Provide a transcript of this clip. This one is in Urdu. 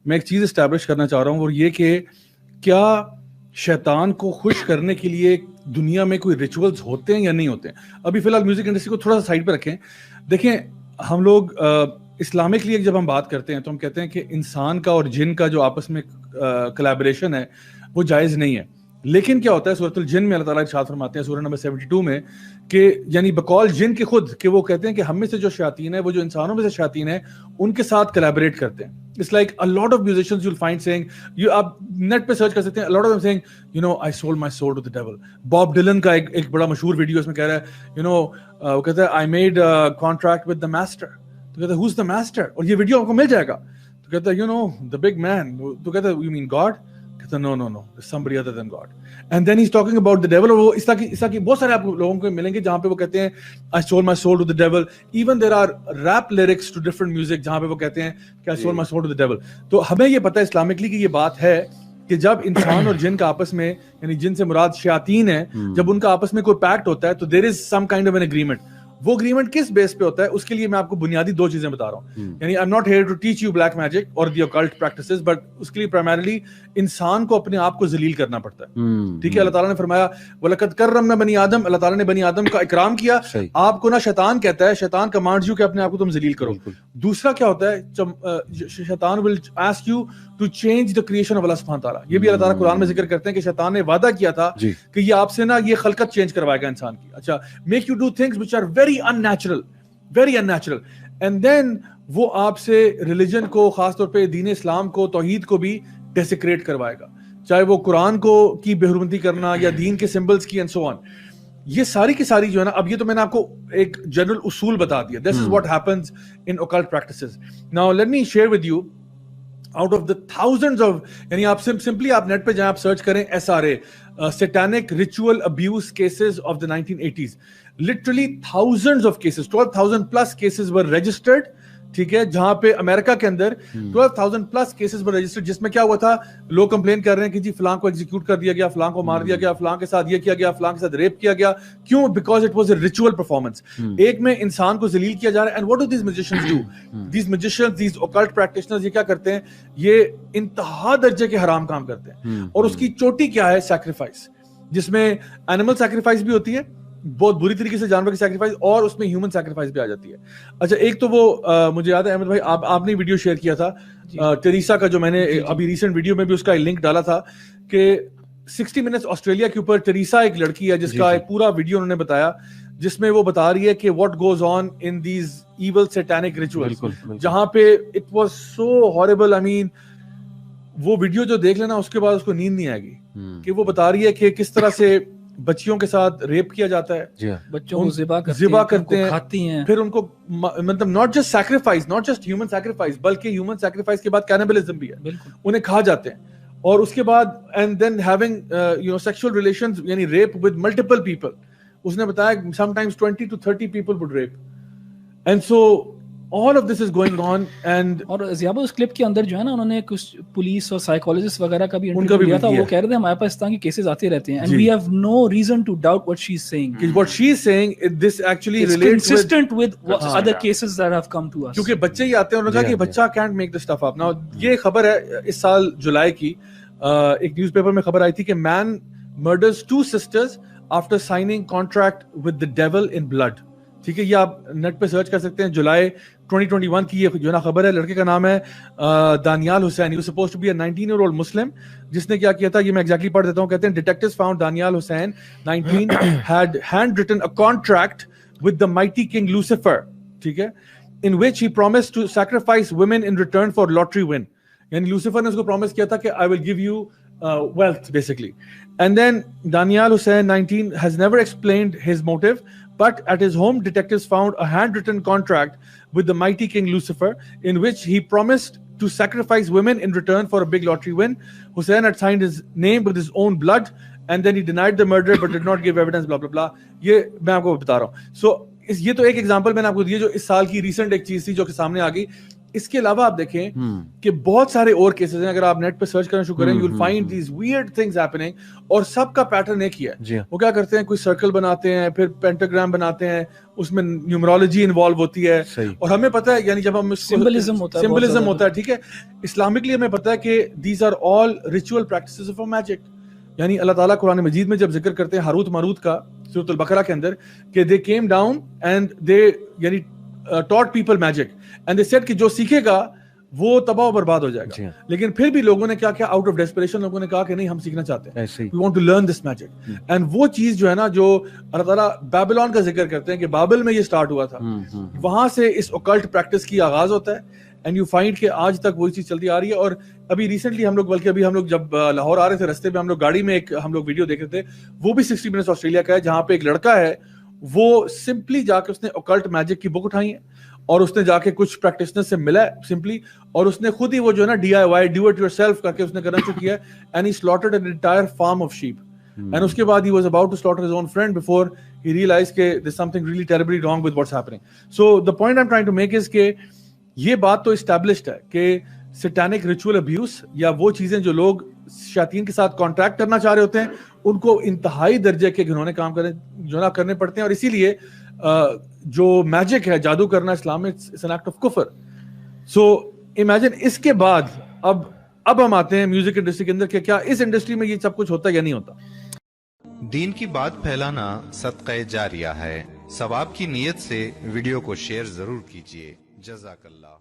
میں ایک چیز اسٹیبلش کرنا چاہ رہا ہوں, اور یہ کہ کیا شیطان کو خوش کرنے کے لیے دنیا میں کوئی ریچولز ہوتے ہیں یا نہیں ہوتے ہیں. ابھی فی الحال میوزک انڈسٹری کو تھوڑا سا سائڈ پہ رکھیں. دیکھیں ہم لوگ اسلامکلی جب ہم بات کرتے ہیں تو ہم کہتے ہیں کہ انسان کا اور جن کا جو آپس میں کلیبریشن ہے وہ جائز نہیں ہے. لیکن کیا ہوتا ہے سورۃ الجن میں اللہ تعالیٰ ارشاد فرماتے ہیں سورہ نمبر 72 میں کہ یعنی بقول جن کے خود کہ وہ کہتے ہیں کہ ہم میں سے جو شیاطین ہیں وہ جو انسانوں میں سے شیاطین ہیں ان کے ساتھ کلیبریٹ کرتے ہیں. It's like a lot of musicians you'll find saying, آپ نیٹ پہ سرچ کر سکتے ہیں, a lot of them saying, you know, I sold my soul to the devil. Bob Dylan کا ایک بڑا مشہور ویڈیو اس میں کہہ رہا ہے, you know, وہ کہتا ہے I made a contract with the master. تو کہتا ہے who's the master? اور یہ ویڈیو آپ کو مل جائے گا. تو کہتا ہے you know, the big man. تو کہتا ہے you mean God? کہتا ہے no, there's somebody other than God. And then he's talking about the devil. اور وہ اس طرح کی بہت سارے آپ لوگوں کو ملیں گے جہاں پہ وہ کہتے ہیں I sold my soul to the devil. Even there are rap lyrics to different music جہاں پہ وہ کہتے ہیں کہ I sold my soul to the devil. تو ہمیں یہ پتہ ہے اسلامکلی کہ یہ بات ہے کہ جب انسان اور جن کا آپس میں, یعنی جن سے مراد شیاطین ہیں, جب ان کا آپس میں کوئی پیکٹ ہوتا ہے تو there is some kind of an agreement. وہ اگریمنٹ کس بیس پہ ہوتا ہے اس کے لیے میں آپ کو بنیادی دو چیزیں بتا رہا ہوں. یعنی I am not here to teach you black magic اور دی اوکلٹ پریکٹسز, بٹ اس کے لیے پرائمرلی انسان کو اپنے آپ کو ذلیل کرنا پڑتا ہے. ٹھیک ہے, اللہ تعالیٰ نے فرمایا وَلَقَدْ كَرَّمْنَا بَنِي آدم, اللہ تعالیٰ نے بنی آدم کا اکرام کیا. آپ کو نا شیطان کہتا ہے, شیطان کمانڈز یو کہ اپنے آپ کو تم ذلیل کرو. دوسرا کیا ہوتا ہے, شیطان will ask you to change the creation of اللہ سبحانہ تعالیٰ. یہ بھی اللہ تعالیٰ قرآن میں ذکر کرتے ہیں کہ شیطان نے وعدہ کیا تھا کہ یہ آپ سے نا یہ خلقت چینج کروائے گا انسان کی. اچھا, make you do things which are very unnatural, and then وہ آپ سے ریلیجن کو, خاص طور پہ دین اسلام کو, توحید کو بھی ڈیسیکریٹ کروائے گا, چاہے وہ قرآن کو کی بے حرمتی کرنا یا دین کے سمبلز کی and so on. یہ ساری کی ساری جو ہے نا, اب یہ تو میں نے آپ کو ایک جنرل اصول بتا دیا. This is what happens in occult practices. Now let me share with you out of the thousands of, یعنی آپ simply آپ نیٹ پہ جائیں, آپ سرچ کریں SRA, satanic ritual abuse cases of the 1980s. Literally thousands of cases, 12,000 plus cases were registered. ٹھیک ہے, جہاں پہ امریکہ کے اندر 12,000 پلس کیسز پر رجسٹرڈ, جس میں کیا ہوا تھا, لوگ کمپلین کر رہے ہیں کہ جی فلاں کو ایگزیکیوٹ کر دیا گیا, فلاں کو مار دیا گیا, فلاں کے ساتھ یہ کیا گیا, فلاں کے ساتھ ریپ کیا گیا. کیوں؟ Because it was a ritual performance. ایک میں انسان کو ذلیل کیا جا رہا ہے. And what do these musicians do? These musicians, these occult practitioners, یہ کیا کرتے ہیں, یہ انتہا درجے کے حرام کام کرتے ہیں. اور اس کی چوٹی کیا ہے, سیکریفائس, جس میں اینیمل سیکریفائس بھی ہوتی ہے, بہت بری طریقے سے جانور کی سیکریفائس, اور اس میں ہیومن سیکریفائس بھی آ جاتی ہے. اچھا, ایک تو وہ مجھے یاد ہے احمد بھائی, آپ نے ویڈیو شیئر کیا تھا ٹریسا کا, جو میں نے ابھی ریسنٹ ویڈیو میں بھی اس کا لنک ڈالا تھا, کہ 60 منٹس آسٹریلیا کے اوپر ٹریسا ایک لڑکی ہے جس کا ایک پورا ویڈیو انہوں نے بتایا, جس میں وہ بتا رہی ہے کہ what goes on in these evil satanic rituals, جہاں پہ اٹ واز سو ہارریبل. آئی مین وہ ویڈیو جو دیکھ لینا اس کے بعد اس کو نیند نہیں آئے گی, کہ وہ بتا رہی ہے کہ کس طرح سے بچیوں کے ساتھ ریپ کیا جاتا ہے, بچوں کو ذبح کرتے ہیں, کھاتی ہیں, پھر ان کو مطلب not just sacrifice, not just human sacrifice, بلکہ ہیومن سیکریفائس کے بعد کینیبلزم بھی ہے, انہیں کھا جاتے ہیں. اور اس کے بعد and then having you know sexual relations, یعنی ریپ ود ملٹیپل پیپل. اس نے بتایا sometimes 20 to 30 people would rape. And so all of this is going on. And اور زیابہ اس کلپ کے اندر جو ہے نا, انہوں نے کچھ پولیس اور سائیکالوجسٹ وغیرہ کا بھی انٹرویو لیا تھا. وہ کہہ رہے تھے ہمارے پاس اس طرح کے کیسز آتے رہتے ہیں, and we have no reason to doubt what she's saying. What she's saying, this actually relates consistent with other cases that have come to us. کیونکہ بچے ہی آتے ہیں, انہوں نے کہا کہ بچہ can't make this stuff up. Now یہ خبر ہے اس سال جولائی کی, ایک نیوز پیپر میں خبر آئی تھی کہ man murders 2 sisters after signing contract with the devil in blood. ٹھیک ہے, یہ آپ نیٹ پہ سرچ کر سکتے ہیں. جولائی 2021 کی یہ جو نا خبر ہے. لڑکے کا نام ہے دانیال حسین. He was supposed to be a 19-year-old Muslim, جس نے کیا کیا تھا, یہ میں ایگزیکٹلی پڑھ دیتا ہوں. کہتے ہیں detectives found Daniel Hussain 19 had handwritten a contract with the mighty king Lucifer, ٹھیک ہے, in which he promised to sacrifice women in return for lottery win. یعنی لوسیفر نے اس کو پرومس کیا تھا کہ I will give you wealth basically. And then Daniel Hussain 19 has never explained his motive, but at his home detectives found a handwritten contract with the mighty king Lucifer in which he promised to sacrifice women in return for a big lottery win. Hussain had signed his name with his own blood and then he denied the murder but did not give evidence, blah blah blah. یہ میں آپ کو بتا رہا ہوں. So یہ تو ایک ایگزامپل میں نے آپ کو دیا جو اس سال کی ریسنٹ ایک چیز تھی جو کہ سامنے آ گئی. اس کے علاوہ آپ دیکھیں کہ بہت سارے اور کیسز ہیں, اگر آپ نیٹ پہ سرچ کرنا شروع کریں you will find these weird things happening, اور سب کا پیٹرن ایک ہی ہے. وہ کیا کرتے ہیں, کوئی سرکل بناتے ہیں, پھر پینٹاگرام بناتے ہیں, اس میں نیومرولوجی انوالو ہوتی ہے, اور ہمیں پتہ ہے, یعنی جب ہم سمبلزم ہوتا ہے, ٹھیک ہے, اسلامکلی ہمیں پتہ ہے کہ these are all ritual practices of magic. یعنی اللہ تعالیٰ قرآن مجید میں جب ذکر کرتے ہیں ہاروت ماروت کا سورۃ البقرہ کے اندر, کہ they came down and they یعنی taught people magic and they said کہ جو سیکھے گا وہ تباہ و برباد ہو جائے گا. لیکن پھر بھی لوگوں نے کیا کیا, آؤٹ آف ڈیسپریشن لوگوں نے کہا کہ نہیں, ہم سیکھنا چاہتے ہیں, we want to learn this magic. And وہ چیز جو ہے نا, جو اللہ تعالیٰ بیبلون کا ذکر کرتے ہیں کہ بابل میں یہ سٹارٹ ہوا تھا, وہاں سے اس اوکلٹ پریکٹس کی آغاز ہوتا ہے. اینڈ یو فائنڈ کہ آج تک وہی چیز چلتی آ رہی ہے. اور ابھی ریسنٹلی ہم لوگ, بلکہ ابھی ہم لوگ جب لاہور آ رہے تھے رستے میں, ہم لوگ گاڑی میں ایک ہم لوگ ویڈیو دیکھ رہے تھے, وہ بھی 60 منٹس آسٹریلیا کا ہے, جہاں پہ ایک لڑکا ہے, وہ سمپلی جا کے اس نے اوکلٹ میجک کی بک اٹھائی ہے, اور اس نے جا کے کچھ پریکٹیشنر سے ملا ہے سمپلی, اور اس نے خود ہی وہ جو ہے نا DIY do it your self کر کے اس نے کرنا شروع کیا ہے. And he slaughtered an entire farm of sheep. And اس کے بعد he was about to slaughter his own friend before he realized کہ there's something really terribly wrong with what's happening. So the point I'm trying to make is کہ یہ بات تو اسٹیبلشڈ ہے کہ سیٹینک ریچول ابیوز یا وہ چیزیں جو لوگ شیاطین کے ساتھ کانٹریکٹ کرنا چاہ رہے ہوتے ہیں, ان کو انتہائی درجے کے گھنونے کام کرنے پڑتے ہیں. اور اسی لیے جو میجک ہے, جادو کرنا اسلام میں اٹس این ایکٹ آف کفر. سو امیجن اس کے بعد اب ہم آتے ہیں میوزک انڈسٹری کے اندر کہ کیا اس انڈسٹری میں یہ سب کچھ ہوتا ہے یا نہیں ہوتا. دین کی بات پھیلانا صدقہ جاریہ ہے. ثواب کی نیت سے ویڈیو کو شیئر ضرور کیجیے. جزاک اللہ.